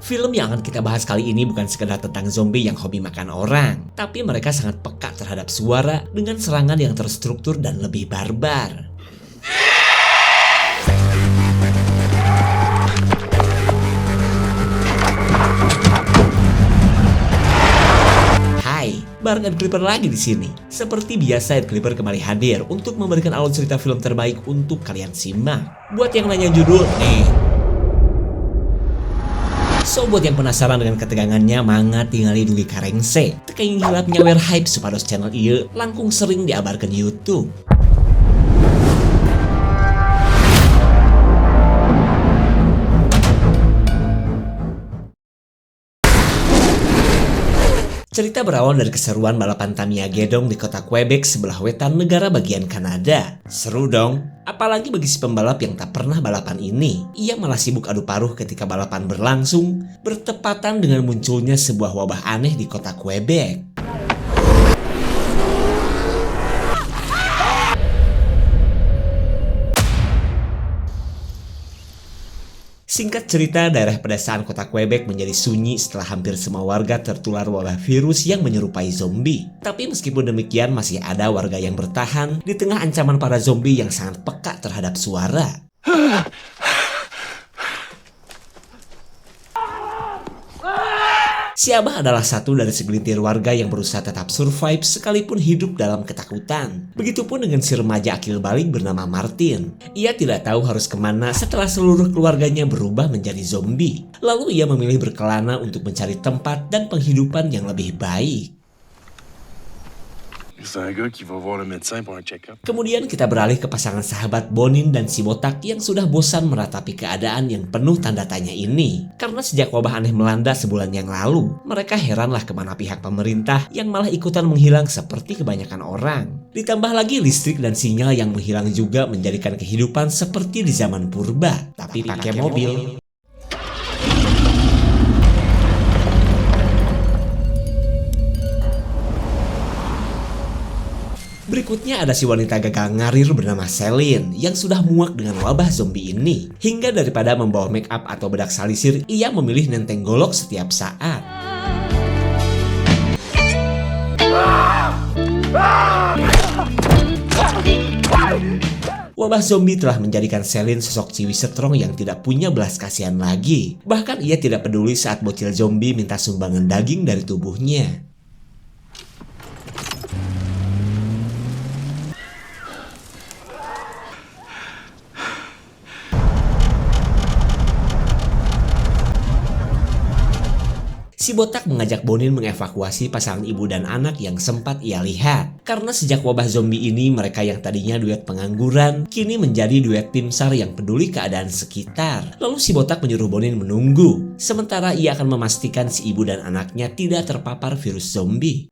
Film yang akan kita bahas kali ini bukan sekedar tentang zombie yang hobi makan orang, tapi mereka sangat peka terhadap suara dengan serangan yang terstruktur dan lebih barbar. Hai, bareng Ed Clipper lagi di sini. Seperti biasa, Ed Clipper kembali hadir untuk memberikan alur cerita film terbaik untuk kalian simak. Buat yang nanya judul, nih. So, buat yang penasaran dengan ketegangannya, mangga tinggali dulu karengse. Tekain hilap nyawer hype supados channel ieu langkung sering diabarkan YouTube. Cerita berawal dari keseruan balapan Tamiya Gedong di kota Quebec sebelah wetan negara bagian Kanada. Seru dong, apalagi bagi si pembalap yang tak pernah balapan ini. Ia malah sibuk adu paruh ketika balapan berlangsung, bertepatan dengan munculnya sebuah wabah aneh di kota Quebec. Singkat cerita, daerah pedesaan kota Quebec menjadi sunyi setelah hampir semua warga tertular wabah virus yang menyerupai zombie. Tapi meskipun demikian, masih ada warga yang bertahan di tengah ancaman para zombie yang sangat peka terhadap suara. Si Abah adalah satu dari segelintir warga yang berusaha tetap survive sekalipun hidup dalam ketakutan. Begitupun dengan si remaja akil balik bernama Martin. Ia tidak tahu harus kemana setelah seluruh keluarganya berubah menjadi zombie. Lalu ia memilih berkelana untuk mencari tempat dan penghidupan yang lebih baik. Kemudian kita beralih ke pasangan sahabat Bonin dan si botak yang sudah bosan meratapi keadaan yang penuh tanda tanya ini. Karena sejak wabah aneh melanda sebulan yang lalu, mereka heranlah kemana pihak pemerintah yang malah ikutan menghilang seperti kebanyakan orang. Ditambah lagi listrik dan sinyal yang menghilang juga menjadikan kehidupan seperti di zaman purba, tapi pakai mobil. Berikutnya ada si wanita gagal ngarir bernama Celine yang sudah muak dengan wabah zombie ini. Hingga daripada membawa make up atau bedak salisir, ia memilih nenteng golok setiap saat. Wabah zombie telah menjadikan Celine sosok ciwi strong yang tidak punya belas kasihan lagi. Bahkan ia tidak peduli saat bocil zombie minta sumbangan daging dari tubuhnya. Si botak mengajak Bonin mengevakuasi pasangan ibu dan anak yang sempat ia lihat. Karena sejak wabah zombie ini, mereka yang tadinya duet pengangguran, kini menjadi duet tim SAR yang peduli keadaan sekitar. Lalu si botak menyuruh Bonin menunggu. Sementara ia akan memastikan si ibu dan anaknya tidak terpapar virus zombie.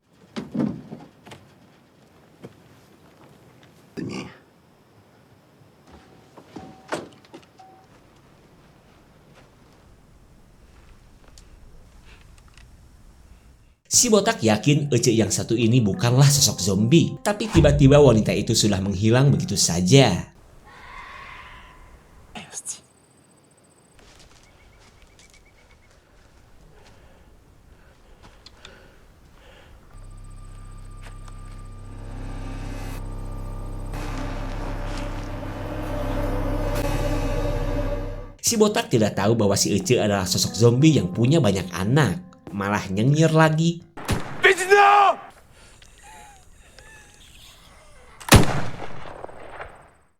Si botak yakin Ece yang satu ini bukanlah sosok zombie, tapi tiba-tiba wanita itu sudah menghilang begitu saja. Si botak tidak tahu bahwa si Ece adalah sosok zombie yang punya banyak anak. Malah nyengir lagi.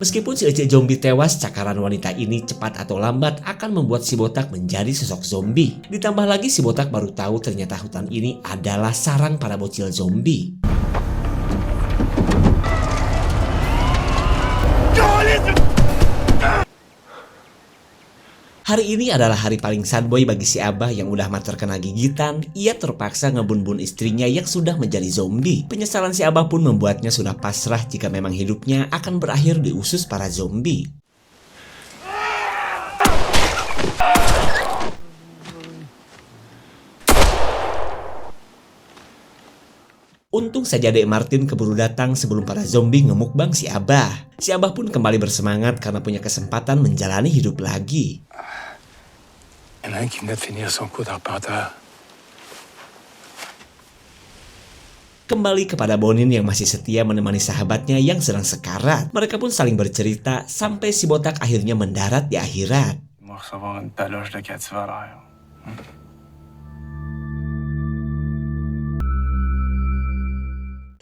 Meskipun si Ece zombie tewas, cakaran wanita ini cepat atau lambat akan membuat si botak menjadi sosok zombie. Ditambah lagi si botak baru tahu ternyata hutan ini adalah sarang para bocil zombie. Hari ini adalah hari paling sad boy bagi si Abah yang udah mah terkena gigitan. Ia terpaksa ngebun-bun istrinya yang sudah menjadi zombie. Penyesalan si Abah pun membuatnya sudah pasrah jika memang hidupnya akan berakhir di usus para zombie. Untung saja Dek Martin keburu datang sebelum para zombie ngemukbang si Abah. Si Abah pun kembali bersemangat karena punya kesempatan menjalani hidup lagi. Il y en a un qui venait de finir son coup d'arpenteur. Kembali kepada Bonin yang masih setia menemani sahabatnya yang sedang sekarat. Mereka pun saling bercerita sampai si botak akhirnya mendarat di akhirat. Il va recevoir une taloche de cativalaire.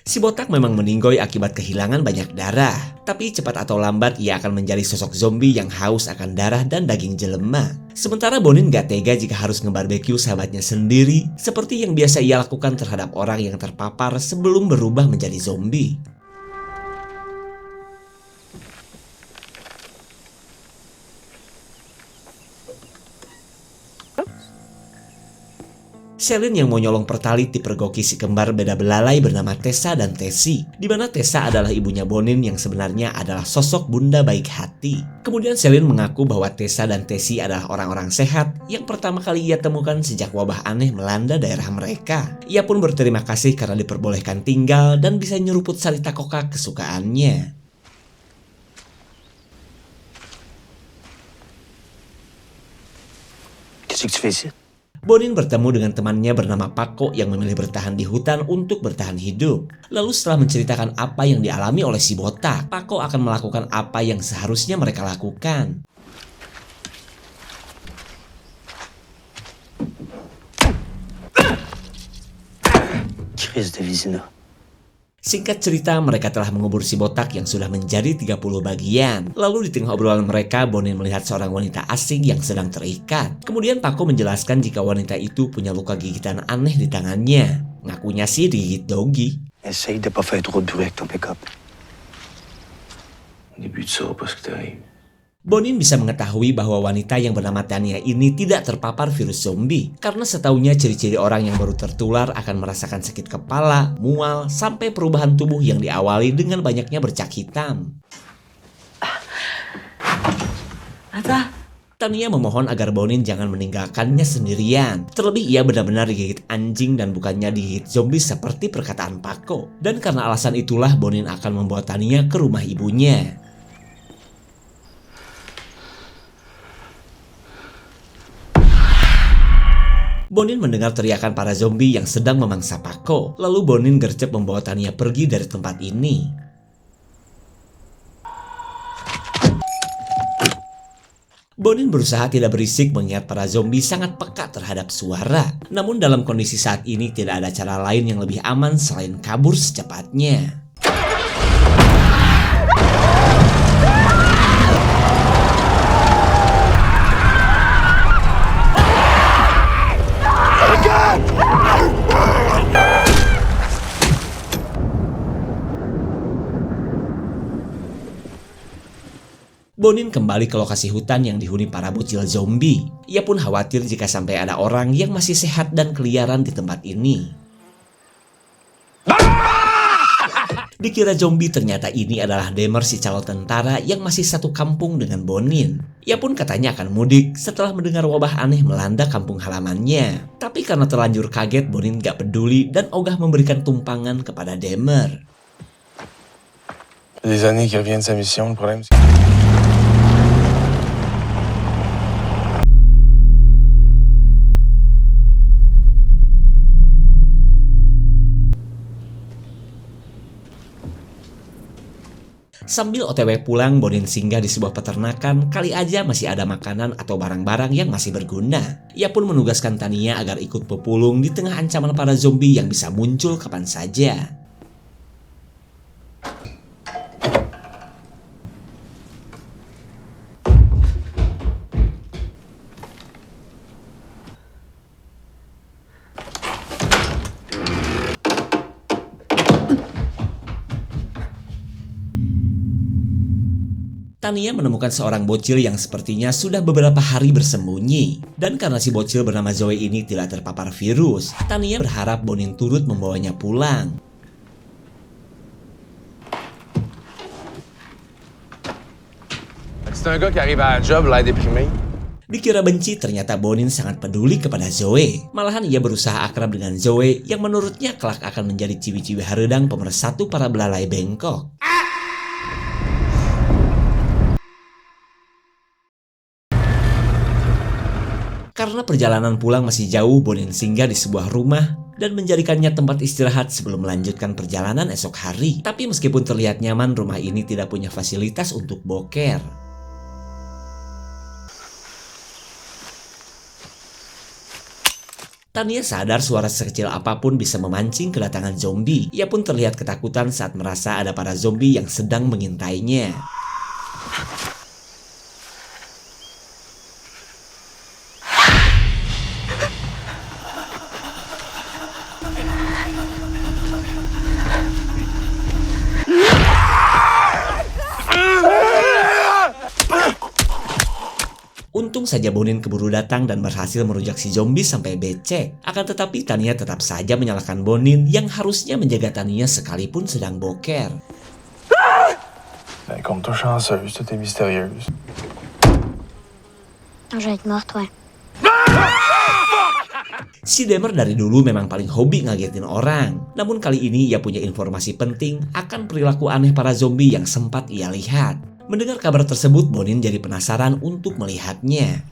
Si botak memang meninggoy akibat kehilangan banyak darah. Tapi cepat atau lambat ia akan menjadi sosok zombie yang haus akan darah dan daging jelema. Sementara Bonin gak tega jika harus ngebarbeque sahabatnya sendiri, seperti yang biasa ia lakukan terhadap orang yang terpapar sebelum berubah menjadi zombie. Celine yang mau nyolong pertalit dipergoki si kembar beda belalai bernama Tessa dan Tessie, di mana Tessa adalah ibunya Bonin yang sebenarnya adalah sosok bunda baik hati. Kemudian Celine mengaku bahwa Tessa dan Tessie adalah orang-orang sehat yang pertama kali ia temukan sejak wabah aneh melanda daerah mereka. Ia pun berterima kasih karena diperbolehkan tinggal dan bisa nyeruput Sarita Coca kesukaannya. Qu'est-ce que tu fais ici? Bonin bertemu dengan temannya bernama Paco yang memilih bertahan di hutan untuk bertahan hidup. Lalu setelah menceritakan apa yang dialami oleh si botak, Paco akan melakukan apa yang seharusnya mereka lakukan. Crise de Vizina. Singkat cerita, mereka telah mengubur si botak yang sudah menjadi 30 bagian. Lalu di tengah obrolan mereka, Bonin melihat seorang wanita asing yang sedang terikat. Kemudian Paco menjelaskan jika wanita itu punya luka gigitan aneh di tangannya. Ngakunya sih digigit doggy. Essaye de pas faire trop de bruit avec ton pick-up. Au début, tu sauras pas ce qui t'arrive. Bonin bisa mengetahui bahwa wanita yang bernama Tania ini tidak terpapar virus zombie karena setahunya ciri-ciri orang yang baru tertular akan merasakan sakit kepala, mual, sampai perubahan tubuh yang diawali dengan banyaknya bercak hitam. Tania memohon agar Bonin jangan meninggalkannya sendirian. Terlebih ia benar-benar digigit anjing dan bukannya digigit zombie seperti perkataan Paco. Dan karena alasan itulah Bonin akan membawa Tania ke rumah ibunya. Bonin mendengar teriakan para zombie yang sedang memangsa Paco. Lalu Bonin gercep membawa Tania pergi dari tempat ini. Bonin berusaha tidak berisik mengingat para zombie sangat peka terhadap suara. Namun dalam kondisi saat ini tidak ada cara lain yang lebih aman selain kabur secepatnya. Bonin kembali ke lokasi hutan yang dihuni para bocil zombie. Ia pun khawatir jika sampai ada orang yang masih sehat dan keliaran di tempat ini. Dikira zombie, ternyata ini adalah Demer, si calon tentara yang masih satu kampung dengan Bonin. Ia pun katanya akan mudik setelah mendengar wabah aneh melanda kampung halamannya. Tapi karena terlanjur kaget, Bonin gak peduli dan ogah memberikan tumpangan kepada Demer. Des années qu'il revient de sa mission, le problème c'est... Sambil OTW pulang, Bonin singgah di sebuah peternakan, kali aja masih ada makanan atau barang-barang yang masih berguna. Ia pun menugaskan Tania agar ikut pepulung di tengah ancaman para zombie yang bisa muncul kapan saja. Tania menemukan seorang bocil yang sepertinya sudah beberapa hari bersembunyi. Dan karena si bocil bernama Zoe ini tidak terpapar virus, Tania berharap Bonin turut membawanya pulang. C'est un gars qui arrive à la job, l'air déprimé. Dikira benci, ternyata Bonin sangat peduli kepada Zoe. Malahan ia berusaha akrab dengan Zoe yang menurutnya kelak akan menjadi ciwi-ciwi haredang pemersatu para belalai bengkok. Karena perjalanan pulang masih jauh, Bonin singgah di sebuah rumah dan menjadikannya tempat istirahat sebelum melanjutkan perjalanan esok hari. Tapi meskipun terlihat nyaman, rumah ini tidak punya fasilitas untuk boker. Tania sadar suara sekecil apapun bisa memancing kedatangan zombie. Ia pun terlihat ketakutan saat merasa ada para zombie yang sedang mengintainya. Untung saja Bonin keburu datang dan berhasil merujak si zombie sampai becek. Akan tetapi Tania tetap saja menyalahkan Bonin yang harusnya menjaga Tania sekalipun sedang boker. Quand on touche à un seul, c'était mystérieuse. Je vais être morte, ouais. Si Demer dari dulu memang paling hobi ngagetin orang. Namun kali ini ia punya informasi penting akan perilaku aneh para zombie yang sempat ia lihat. Mendengar kabar tersebut, Bonin jadi penasaran untuk melihatnya.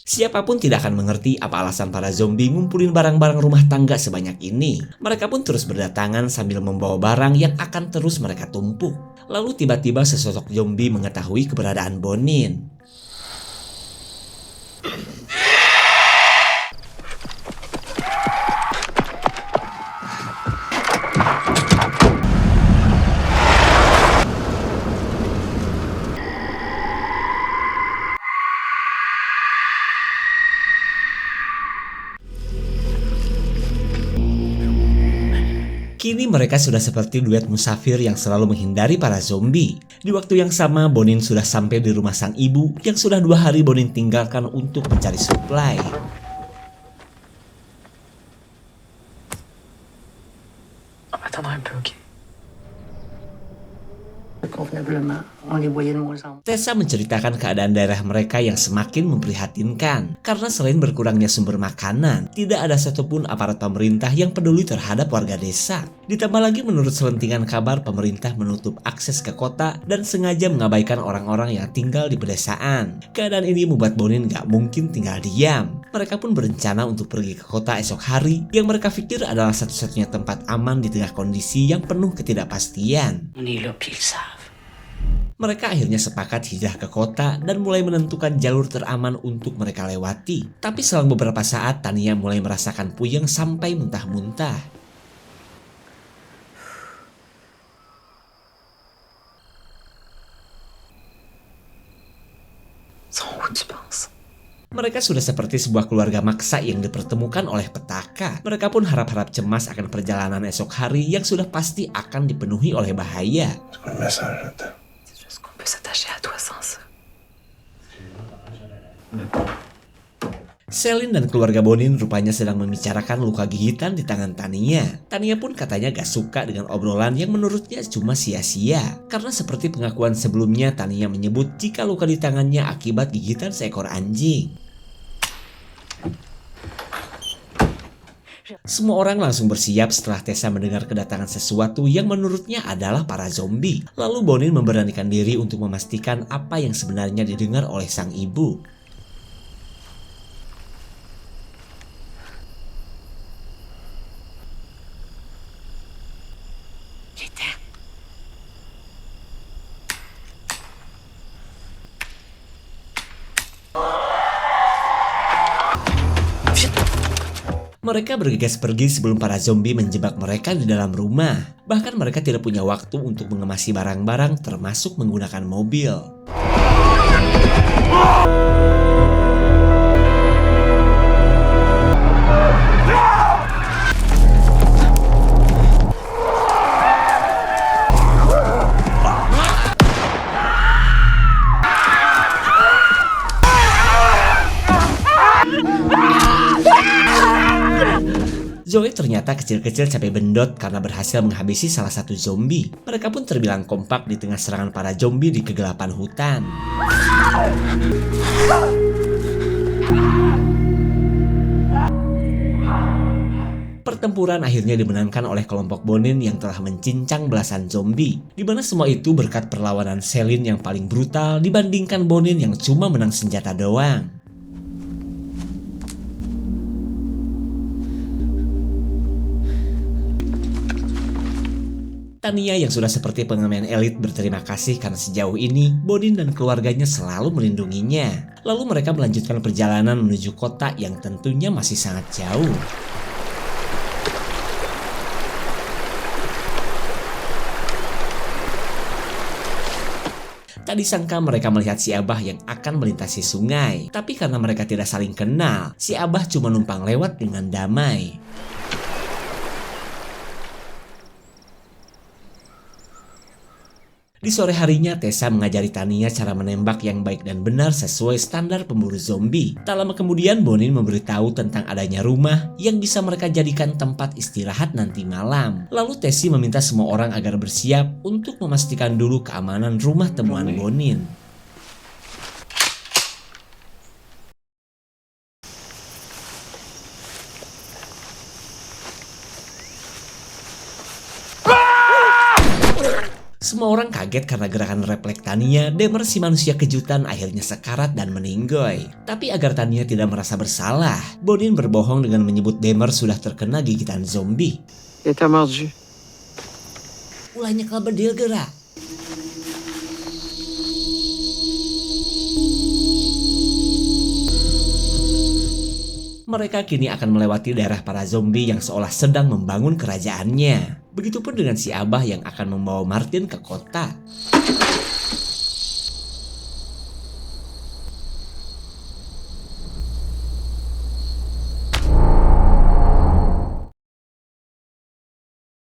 Siapapun tidak akan mengerti apa alasan para zombie ngumpulin barang-barang rumah tangga sebanyak ini. Mereka pun terus berdatangan sambil membawa barang yang akan terus mereka tumpuk. Lalu tiba-tiba sesosok zombie mengetahui keberadaan Bonin. Kini mereka sudah seperti duet musafir yang selalu menghindari para zombie. Di waktu yang sama, Bonin sudah sampai di rumah sang ibu yang sudah 2 hari Bonin tinggalkan untuk mencari suplai. On va attendre un peu, ok? Convenablement, on les voyait de moins en moins. Tessa menceritakan keadaan daerah mereka yang semakin memprihatinkan. Karena selain berkurangnya sumber makanan, tidak ada satupun aparat pemerintah yang peduli terhadap warga desa. Ditambah lagi menurut selentingan kabar, pemerintah menutup akses ke kota dan sengaja mengabaikan orang-orang yang tinggal di pedesaan. Keadaan ini membuat Bonin gak mungkin tinggal diam. Mereka pun berencana untuk pergi ke kota esok hari yang mereka pikir adalah satu-satunya tempat aman di tengah kondisi yang penuh ketidakpastian. On est là, puis ils le savent. Mereka akhirnya sepakat hijrah ke kota dan mulai menentukan jalur teraman untuk mereka lewati. Tapi selang beberapa saat, Tania mulai merasakan puyeng sampai muntah-muntah. Sont où, tu penses? Mereka sudah seperti sebuah keluarga maksa yang dipertemukan oleh petaka. Mereka pun harap-harap cemas akan perjalanan esok hari yang sudah pasti akan dipenuhi oleh bahaya. C'est quoi le message là-dedans? C'est juste qu'on peut s'attacher à toi sans ça. Selin dan keluarga Bonin rupanya sedang membicarakan luka gigitan di tangan Tania. Tania pun katanya gak suka dengan obrolan yang menurutnya cuma sia-sia. Karena seperti pengakuan sebelumnya, Tania menyebut jika luka di tangannya akibat gigitan seekor anjing. Semua orang langsung bersiap setelah Tessa mendengar kedatangan sesuatu yang menurutnya adalah para zombie. Lalu Bonin memberanikan diri untuk memastikan apa yang sebenarnya didengar oleh sang ibu. Mereka bergegas pergi sebelum para zombie menjebak mereka di dalam rumah. Bahkan mereka tidak punya waktu untuk mengemasi barang-barang termasuk menggunakan mobil. Zoe ternyata kecil-kecil capek bendot karena berhasil menghabisi salah satu zombie. Mereka pun terbilang kompak di tengah serangan para zombie di kegelapan hutan. Pertempuran akhirnya dimenangkan oleh kelompok Bonin yang telah mencincang belasan zombie, di mana semua itu berkat perlawanan Selin yang paling brutal dibandingkan Bonin yang cuma menang senjata doang. Tania yang sudah seperti pengamen elit berterima kasih karena sejauh ini Bonin dan keluarganya selalu melindunginya. Lalu mereka melanjutkan perjalanan menuju kota yang tentunya masih sangat jauh. Tak disangka mereka melihat si Abah yang akan melintasi sungai. Tapi karena mereka tidak saling kenal, si Abah cuma numpang lewat dengan damai. Di sore harinya, Tessa mengajari Tania cara menembak yang baik dan benar sesuai standar pemburu zombie. Tak lama kemudian, Bonin memberitahu tentang adanya rumah yang bisa mereka jadikan tempat istirahat nanti malam. Lalu Tessie meminta semua orang agar bersiap untuk memastikan dulu keamanan rumah temuan Bonin. Semua orang kaget karena gerakan refleks Tania. Demer si manusia kejutan akhirnya sekarat dan meninggoy. Tapi agar Tania tidak merasa bersalah, Bonin berbohong dengan menyebut Demer sudah terkena gigitan zombie. Il t'a mordu. Ulahnya kalau berdil gerak. Mereka kini akan melewati daerah para zombie yang seolah sedang membangun kerajaannya. Begitupun dengan si Abah yang akan membawa Martin ke kota.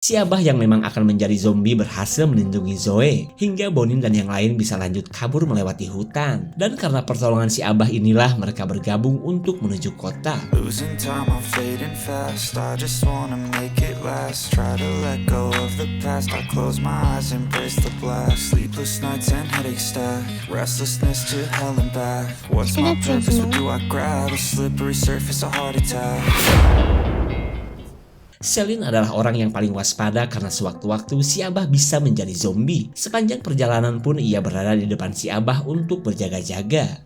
Si Abah yang memang akan menjadi zombie berhasil melindungi Zoe, hingga Bonin dan yang lain bisa lanjut kabur melewati hutan. Dan karena pertolongan si Abah inilah mereka bergabung untuk menuju kota. Losing time, I'm fading fast. I just wanna make it last. Try to let go of the past. I close my eyes, embrace the blast. Sleepless nights and headaches stack. Restlessness to hell and back. What's my purpose? What do I grab? A slippery surface, a heart attack. Selin adalah orang yang paling waspada karena sewaktu-waktu si Abah bisa menjadi zombie. Sepanjang perjalanan pun ia berada di depan si Abah untuk berjaga-jaga.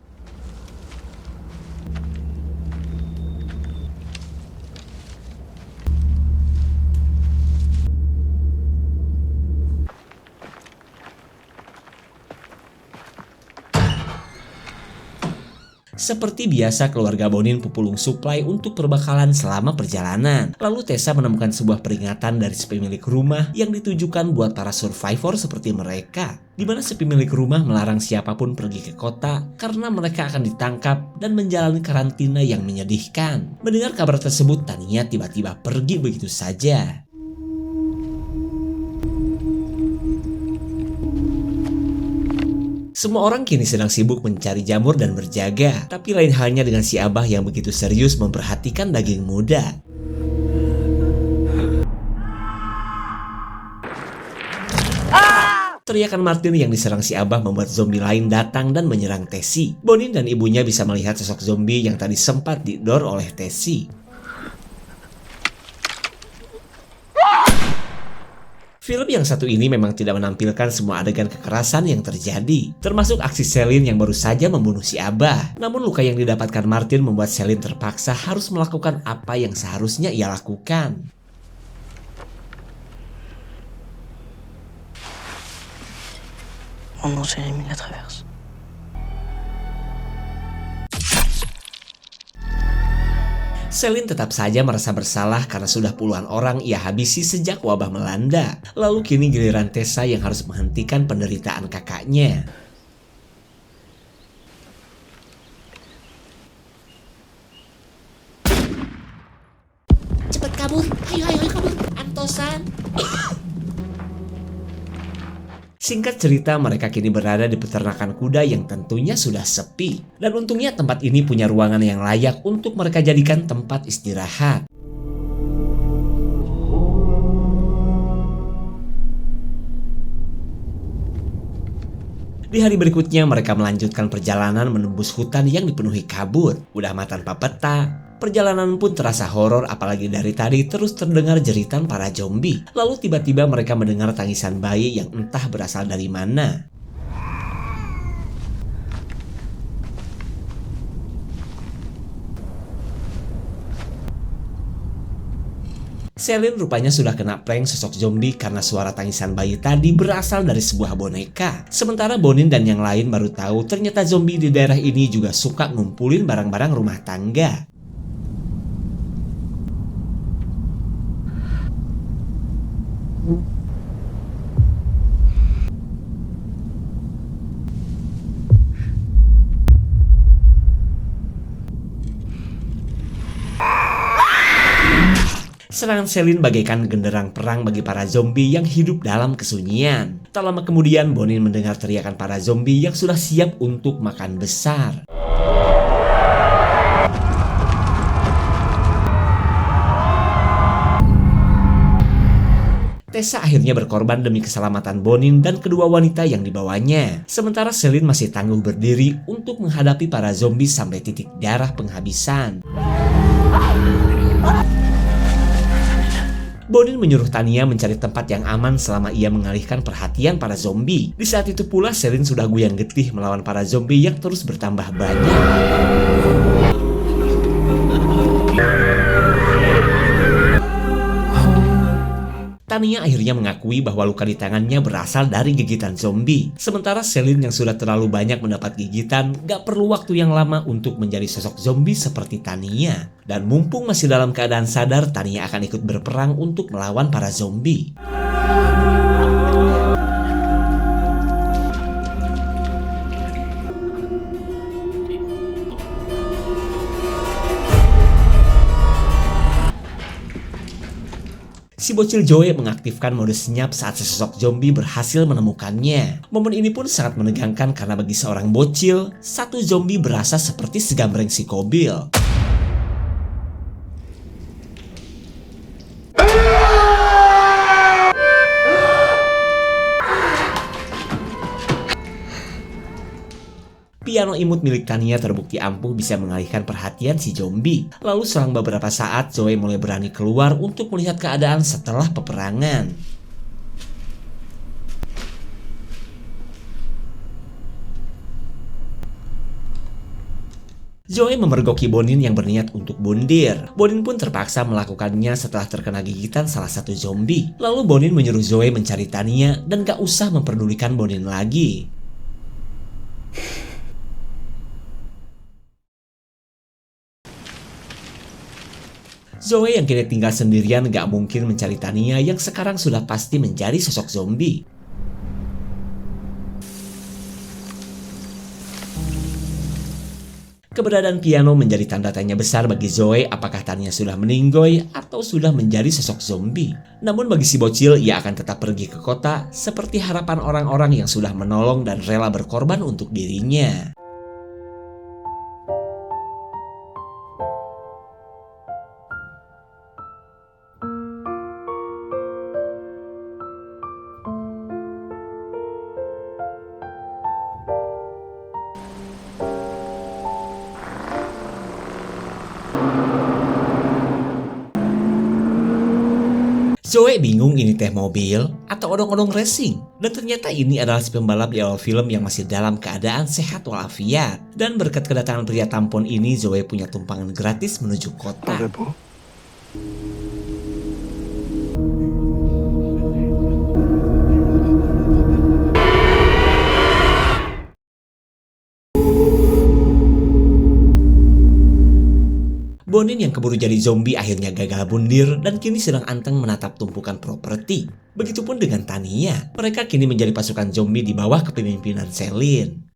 Seperti biasa, keluarga Bonin pupulung suplai untuk perbekalan selama perjalanan. Lalu Tessa menemukan sebuah peringatan dari si pemilik rumah yang ditujukan buat para survivor seperti mereka. Di mana si pemilik rumah melarang siapapun pergi ke kota karena mereka akan ditangkap dan menjalani karantina yang menyedihkan. Mendengar kabar tersebut, Tania tiba-tiba pergi begitu saja. Semua orang kini sedang sibuk mencari jamur dan berjaga. Tapi lain halnya dengan si Abah yang begitu serius memperhatikan daging muda. Teriakan Martin yang diserang si Abah membuat zombie lain datang dan menyerang Tessie. Bonin dan ibunya bisa melihat sosok zombie yang tadi sempat didor oleh Tessie. Film yang satu ini memang tidak menampilkan semua adegan kekerasan yang terjadi, termasuk aksi Selin yang baru saja membunuh si Abah. Namun luka yang didapatkan Martin membuat Selin terpaksa harus melakukan apa yang seharusnya ia lakukan. Oh non, Jérémy la traverse. Selin tetap saja merasa bersalah karena sudah puluhan orang ia habisi sejak wabah melanda. Lalu kini giliran Tessa yang harus menghentikan penderitaan kakaknya. Cepat kabur, ayo kabur, Antosan. Singkat cerita, mereka kini berada di peternakan kuda yang tentunya sudah sepi. Dan untungnya tempat ini punya ruangan yang layak untuk mereka jadikan tempat istirahat. Di hari berikutnya mereka melanjutkan perjalanan menembus hutan yang dipenuhi kabut. Udah mah tanpa peta, perjalanan pun terasa horor apalagi dari tadi terus terdengar jeritan para zombie. Lalu tiba-tiba mereka mendengar tangisan bayi yang entah berasal dari mana. Celine rupanya sudah kena prank sosok zombie karena suara tangisan bayi tadi berasal dari sebuah boneka. Sementara Bonin dan yang lain baru tahu ternyata zombie di daerah ini juga suka ngumpulin barang-barang rumah tangga. Serangan Celine bagaikan genderang perang bagi para zombie yang hidup dalam kesunyian. Tak lama kemudian Bonin mendengar teriakan para zombie yang sudah siap untuk makan besar. Tessa akhirnya berkorban demi keselamatan Bonin dan kedua wanita yang dibawanya. Sementara Celine masih tangguh berdiri untuk menghadapi para zombie sampai titik darah penghabisan. Bonin menyuruh Tania mencari tempat yang aman selama ia mengalihkan perhatian para zombie. Di saat itu pula Celine sudah goyang getih melawan para zombie yang terus bertambah banyak. Tania akhirnya mengakui bahwa luka di tangannya berasal dari gigitan zombie. Sementara Celine yang sudah terlalu banyak mendapat gigitan gak perlu waktu yang lama untuk menjadi sosok zombie seperti Tania. Dan mumpung masih dalam keadaan sadar, Tania akan ikut berperang untuk melawan para zombie. Si bocil Joey mengaktifkan mode senyap saat sesosok zombie berhasil menemukannya. Momen ini pun sangat menegangkan karena bagi seorang bocil, satu zombie berasa seperti segambreng si Kobil. Piano imut milik Tania terbukti ampuh bisa mengalihkan perhatian si zombie. Lalu selang beberapa saat, Zoe mulai berani keluar untuk melihat keadaan setelah peperangan. Zoe memergoki Bonin yang berniat untuk bundir. Bonin pun terpaksa melakukannya setelah terkena gigitan salah satu zombie. Lalu Bonin menyuruh Zoe mencari Tania dan gak usah memperdulikan Bonin lagi. Zoe yang kini tinggal sendirian gak mungkin mencari Tania yang sekarang sudah pasti menjadi sosok zombie. Keberadaan piano menjadi tanda tanya besar bagi Zoe apakah Tania sudah meninggoy atau sudah menjadi sosok zombie. Namun bagi si bocil, ia akan tetap pergi ke kota seperti harapan orang-orang yang sudah menolong dan rela berkorban untuk dirinya. Zoe bingung ini teh mobil atau odong-odong racing. Dan ternyata ini adalah si pembalap di awal film yang masih dalam keadaan sehat walafiat. Dan berkat kedatangan pria tampon ini, Zoe punya tumpangan gratis menuju kota. Bonin yang keburu jadi zombie akhirnya gagal bundir dan kini sedang anteng menatap tumpukan properti. Begitupun dengan Tania, mereka kini menjadi pasukan zombie di bawah kepemimpinan Celine.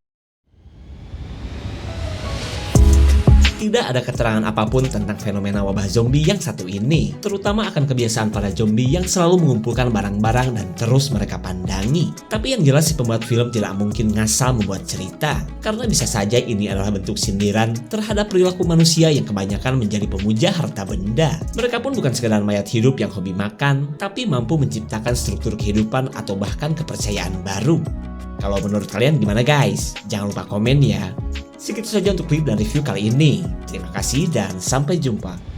Tidak ada keterangan apapun tentang fenomena wabah zombie yang satu ini, terutama akan kebiasaan para zombie yang selalu mengumpulkan barang-barang dan terus mereka pandangi. Tapi yang jelas si pembuat film tidak mungkin ngasal membuat cerita, karena bisa saja ini adalah bentuk sindiran terhadap perilaku manusia yang kebanyakan menjadi pemuja harta benda. Mereka pun bukan sekedar mayat hidup yang hobi makan, tapi mampu menciptakan struktur kehidupan atau bahkan kepercayaan baru. Kalau menurut kalian gimana guys? Jangan lupa komen ya. Segitu saja untuk klip dan review kali ini. Terima kasih dan sampai jumpa.